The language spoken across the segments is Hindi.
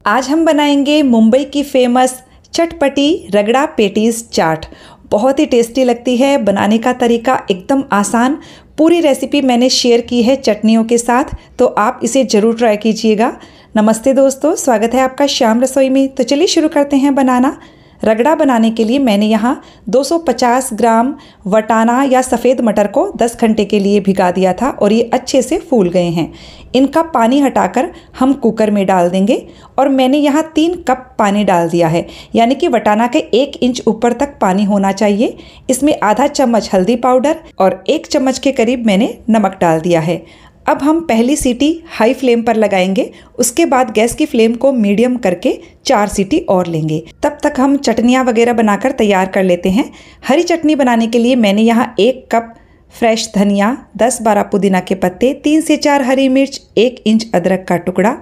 आज हम बनाएंगे मुंबई की फेमस चटपटी रगड़ा पेटीज चाट। बहुत ही टेस्टी लगती है। बनाने का तरीका एकदम आसान। पूरी रेसिपी मैंने शेयर की है चटनियों के साथ, तो आप इसे ज़रूर ट्राई कीजिएगा। नमस्ते दोस्तों, स्वागत है आपका श्याम रसोई में। तो चलिए शुरू करते हैं बनाना। रगड़ा बनाने के लिए मैंने यहाँ 250 ग्राम वटाना या सफ़ेद मटर को 10 घंटे के लिए भिगा दिया था और ये अच्छे से फूल गए हैं। इनका पानी हटाकर हम कुकर में डाल देंगे और मैंने यहाँ 3 कप पानी डाल दिया है, यानी कि वटाना के 1 इंच ऊपर तक पानी होना चाहिए। इसमें आधा चम्मच हल्दी पाउडर और 1 चम्मच के करीब मैंने नमक डाल दिया है। अब हम पहली सीटी हाई फ्लेम पर लगाएंगे, उसके बाद गैस की फ्लेम को मीडियम करके 4 सीटी और लेंगे। तब तक हम चटनियाँ वगैरह बनाकर तैयार कर लेते हैं। हरी चटनी बनाने के लिए मैंने यहाँ 1 कप फ्रेश धनिया, 10-12 पुदीना के पत्ते, 3 से 4 हरी मिर्च, 1 इंच अदरक का टुकड़ा,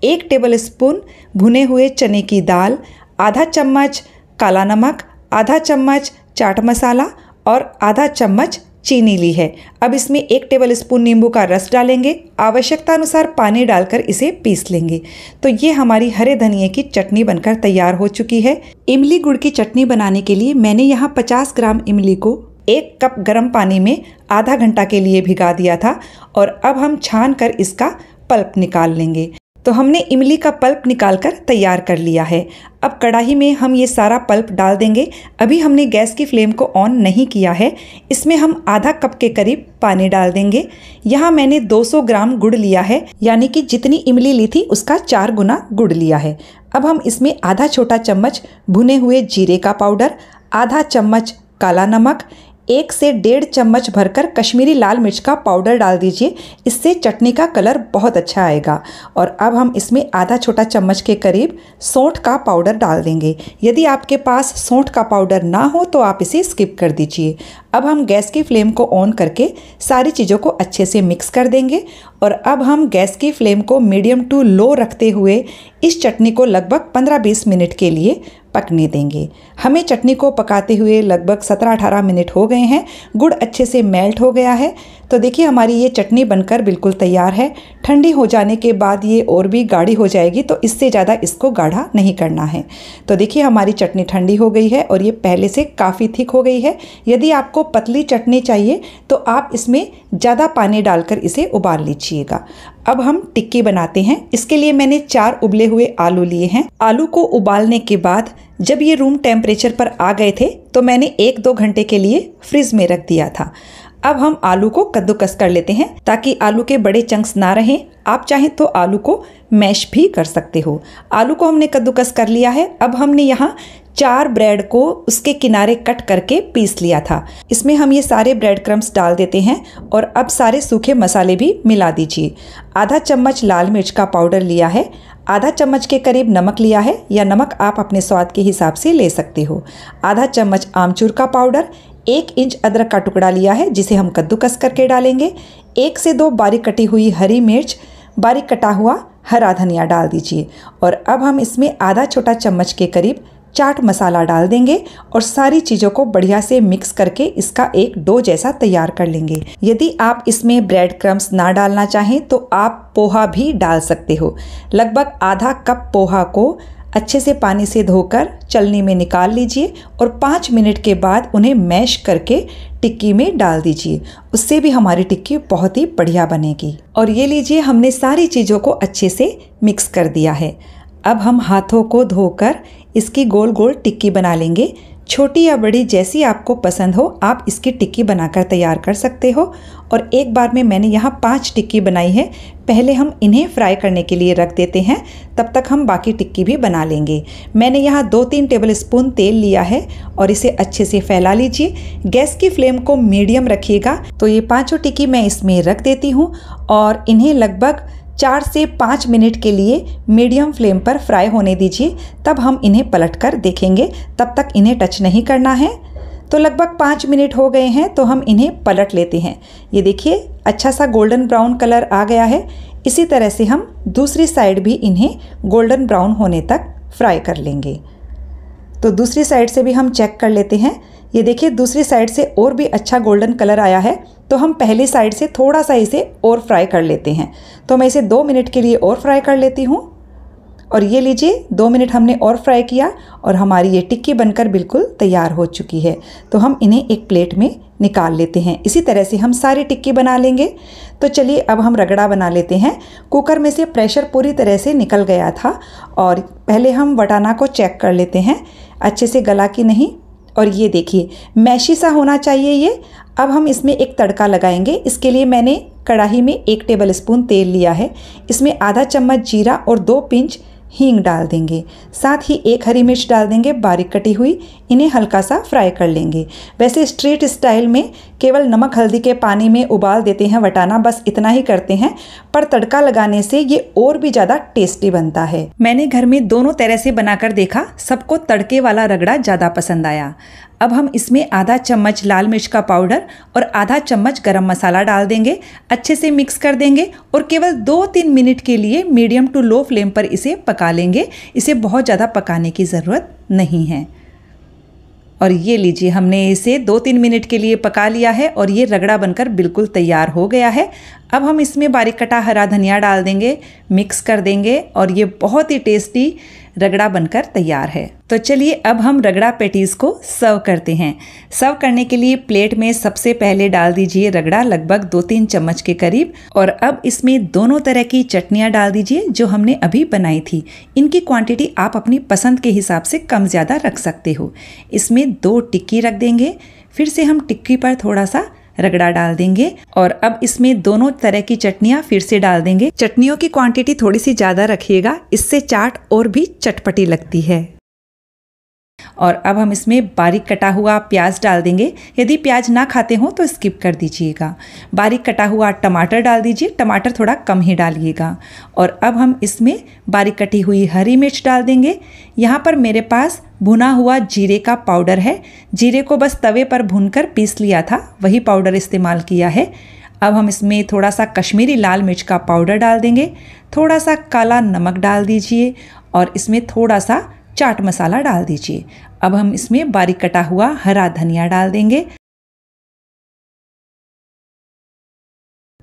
1 टेबल स्पून भुने हुए चने की दाल, आधा चम्मच काला नमक, आधा चम्मच चाट मसाला और आधा चम्मच चीनी ली है। अब इसमें 1 टेबल स्पून नींबू का रस डालेंगे। आवश्यकता अनुसार पानी डालकर इसे पीस लेंगे। तो ये हमारी हरे धनिए की चटनी बनकर तैयार हो चुकी है। इमली गुड़ की चटनी बनाने के लिए मैंने यहाँ 50 ग्राम इमली को 1 कप गर्म पानी में आधा घंटा के लिए भिगा दिया था और अब हम छान कर इसका पल्प निकाल लेंगे। तो हमने इमली का पल्प निकालकर तैयार कर लिया है। अब कढ़ाई में हम ये सारा पल्प डाल देंगे। अभी हमने गैस की फ्लेम को ऑन नहीं किया है। इसमें हम आधा कप के करीब पानी डाल देंगे। यहाँ मैंने 200 ग्राम गुड़ लिया है, यानी कि जितनी इमली ली थी उसका 4 गुना गुड़ लिया है। अब हम इसमें आधा छोटा चम्मच भुने हुए जीरे का पाउडर, आधा चम्मच काला नमक, 1 से 1.5 चम्मच भरकर कश्मीरी लाल मिर्च का पाउडर डाल दीजिए। इससे चटनी का कलर बहुत अच्छा आएगा। और अब हम इसमें आधा छोटा चम्मच के करीब सौंठ का पाउडर डाल देंगे। यदि आपके पास सौंठ का पाउडर ना हो तो आप इसे स्किप कर दीजिए। अब हम गैस की फ्लेम को ऑन करके सारी चीज़ों को अच्छे से मिक्स कर देंगे और अब हम गैस की फ्लेम को मीडियम टू लो रखते हुए इस चटनी को लगभग 15-20 मिनट के लिए पकने देंगे। हमें चटनी को पकाते हुए लगभग 17-18 मिनट हो गए हैं। गुड़ अच्छे से मेल्ट हो गया है। तो देखिए हमारी ये चटनी बनकर बिल्कुल तैयार है। ठंडी हो जाने के बाद ये और भी गाढ़ी हो जाएगी, तो इससे ज़्यादा इसको गाढ़ा नहीं करना है। तो देखिए हमारी चटनी ठंडी हो गई है और ये पहले से काफ़ी थिक हो गई है। यदि आपको पतली चटनी चाहिए तो आप इसमें ज़्यादा पानी डालकर इसे उबाल लीजिएगा। अब हम टिक्की बनाते हैं। इसके लिए मैंने 4 उबले हुए आलू लिए हैं। आलू को उबालने के बाद जब ये रूम टेम्परेचर पर आ गए थे तो मैंने 1-2 घंटे के लिए फ्रिज में रख दिया था। अब हम आलू को कद्दूकस कर लेते हैं ताकि आलू के बड़े चंक्स ना रहें। आप चाहें तो आलू को मैश भी कर सकते हो। आलू को हमने कद्दूकस कर लिया है। अब हमने यहाँ 4 ब्रेड को उसके किनारे कट करके पीस लिया था। इसमें हम ये सारे ब्रेड क्रम्स डाल देते हैं और अब सारे सूखे मसाले भी मिला दीजिए। आधा चम्मच लाल मिर्च का पाउडर लिया है, आधा चम्मच के करीब नमक लिया है, या नमक आप अपने स्वाद के हिसाब से ले सकते हो। आधा चम्मच आमचूर का पाउडर, 1 इंच अदरक का टुकड़ा लिया है जिसे हम कद्दूकस करके डालेंगे। 1 से 2 बारीक कटी हुई हरी मिर्च, बारीक कटा हुआ हरा धनिया डाल दीजिए और अब हम इसमें आधा छोटा चम्मच के करीब चाट मसाला डाल देंगे और सारी चीज़ों को बढ़िया से मिक्स करके इसका एक डो जैसा तैयार कर लेंगे। यदि आप इसमें ब्रेड क्रम्स ना डालना चाहें तो आप पोहा भी डाल सकते हो। लगभग आधा कप पोहा को अच्छे से पानी से धोकर चलनी में निकाल लीजिए और 5 मिनट के बाद उन्हें मैश करके टिक्की में डाल दीजिए। उससे भी हमारी टिक्की बहुत ही बढ़िया बनेगी। और ये लीजिए, हमने सारी चीज़ों को अच्छे से मिक्स कर दिया है। अब हम हाथों को धोकर इसकी गोल गोल टिक्की बना लेंगे। छोटी या बड़ी जैसी आपको पसंद हो आप इसकी टिक्की बनाकर तैयार कर सकते हो। और एक बार में मैंने यहाँ 5 टिक्की बनाई है। पहले हम इन्हें फ्राई करने के लिए रख देते हैं, तब तक हम बाकी टिक्की भी बना लेंगे। मैंने यहाँ 2-3 टेबल स्पून तेल लिया है और इसे अच्छे से फैला लीजिए। गैस की फ्लेम को मीडियम रखिएगा। तो ये 5 टिक्की मैं इसमें रख देती हूँ और इन्हें लगभग 4 से 5 मिनट के लिए मीडियम फ्लेम पर फ्राई होने दीजिए। तब हम इन्हें पलटकर देखेंगे, तब तक इन्हें टच नहीं करना है। तो लगभग 5 मिनट हो गए हैं तो हम इन्हें पलट लेते हैं। ये देखिए अच्छा सा गोल्डन ब्राउन कलर आ गया है। इसी तरह से हम दूसरी साइड भी इन्हें गोल्डन ब्राउन होने तक फ्राई कर लेंगे। तो दूसरी साइड से भी हम चेक कर लेते हैं। ये देखिए दूसरी साइड से और भी अच्छा गोल्डन कलर आया है, तो हम पहली साइड से थोड़ा सा इसे और फ्राई कर लेते हैं। तो मैं इसे 2 मिनट के लिए और फ्राई कर लेती हूँ और ये लीजिए 2 मिनट हमने और फ्राई किया और हमारी ये टिक्की बनकर बिल्कुल तैयार हो चुकी है। तो हम इन्हें एक प्लेट में निकाल लेते हैं। इसी तरह से हम सारी टिक्की बना लेंगे। तो चलिए अब हम रगड़ा बना लेते हैं। कुकर में से प्रेशर पूरी तरह से निकल गया था और पहले हम वटाना को चेक कर लेते हैं अच्छे से गला कि नहीं। और ये देखिए मैशी सा होना चाहिए ये। अब हम इसमें एक तड़का लगाएंगे। इसके लिए मैंने कढ़ाई में 1 टेबल स्पून तेल लिया है। इसमें आधा चम्मच जीरा और 2 पिंच हींग डाल देंगे। साथ ही 1 हरी मिर्च डाल देंगे बारीक कटी हुई। इन्हें हल्का सा फ्राई कर लेंगे। वैसे स्ट्रीट स्टाइल में केवल नमक हल्दी के पानी में उबाल देते हैं वटाना, बस इतना ही करते हैं, पर तड़का लगाने से ये और भी ज़्यादा टेस्टी बनता है। मैंने घर में दोनों तरह से बनाकर देखा, सबको तड़के वाला रगड़ा ज़्यादा पसंद आया। अब हम इसमें आधा चम्मच लाल मिर्च का पाउडर और आधा चम्मच गरम मसाला डाल देंगे। अच्छे से मिक्स कर देंगे और केवल 2-3 मिनट के लिए मीडियम टू लो फ्लेम पर इसे पका लेंगे। इसे बहुत ज़्यादा पकाने की ज़रूरत नहीं है। और ये लीजिए हमने इसे 2-3 मिनट के लिए पका लिया है और ये रगड़ा बनकर बिल्कुल तैयार हो गया है। अब हम इसमें बारीक कटा हरा धनिया डाल देंगे, मिक्स कर देंगे और ये बहुत ही टेस्टी रगड़ा बनकर तैयार है। तो चलिए अब हम रगड़ा पैटीज़ को सर्व करते हैं। सर्व करने के लिए प्लेट में सबसे पहले डाल दीजिए रगड़ा, लगभग 2-3 चम्मच के करीब। और अब इसमें दोनों तरह की चटनियाँ डाल दीजिए जो हमने अभी बनाई थी। इनकी क्वांटिटी आप अपनी पसंद के हिसाब से कम ज़्यादा रख सकते हो। इसमें 2 टिक्की रख देंगे। फिर से हम टिक्की पर थोड़ा सा रगड़ा डाल देंगे और अब इसमें दोनों तरह की चटनियाँ फिर से डाल देंगे। चटनियों की क्वांटिटी थोड़ी सी ज़्यादा रखिएगा, इससे चाट और भी चटपटी लगती है। और अब हम इसमें बारीक कटा हुआ प्याज डाल देंगे। यदि प्याज ना खाते हो तो स्किप कर दीजिएगा। बारीक कटा हुआ टमाटर डाल दीजिए, टमाटर थोड़ा कम ही डालिएगा। और अब हम इसमें बारीक कटी हुई हरी मिर्च डाल देंगे। यहाँ पर मेरे पास भुना हुआ जीरे का पाउडर है। जीरे को बस तवे पर भूनकर पीस लिया था, वही पाउडर इस्तेमाल किया है। अब हम इसमें थोड़ा सा कश्मीरी लाल मिर्च का पाउडर डाल देंगे। थोड़ा सा काला नमक डाल दीजिए और इसमें थोड़ा सा चाट मसाला डाल दीजिए। अब हम इसमें बारीक कटा हुआ हरा धनिया डाल देंगे।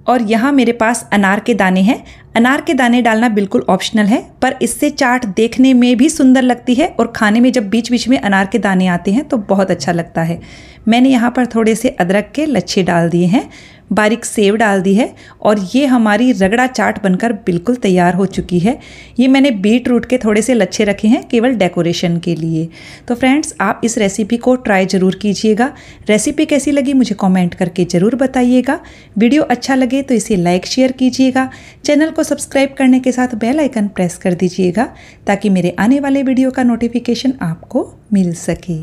और यहाँ मेरे पास अनार के दाने हैं। अनार के दाने डालना बिल्कुल ऑप्शनल है, पर इससे चाट देखने में भी सुंदर लगती है और खाने में जब बीच बीच में अनार के दाने आते हैं तो बहुत अच्छा लगता है। मैंने यहाँ पर थोड़े से अदरक के लच्छे डाल दिए हैं, बारीक सेव डाल दी है और ये हमारी रगड़ा चाट बनकर बिल्कुल तैयार हो चुकी है। ये मैंने बीट रूट के थोड़े से लच्छे रखे हैं केवल डेकोरेशन के लिए। तो फ्रेंड्स, आप इस रेसिपी को ट्राई ज़रूर कीजिएगा। रेसिपी कैसी लगी मुझे कमेंट करके ज़रूर बताइएगा। वीडियो अच्छा लगे तो इसे लाइक शेयर कीजिएगा। चैनल को सब्सक्राइब करने के साथ बेल आइकन प्रेस कर दीजिएगा ताकि मेरे आने वाले वीडियो का नोटिफिकेशन आपको मिल सके।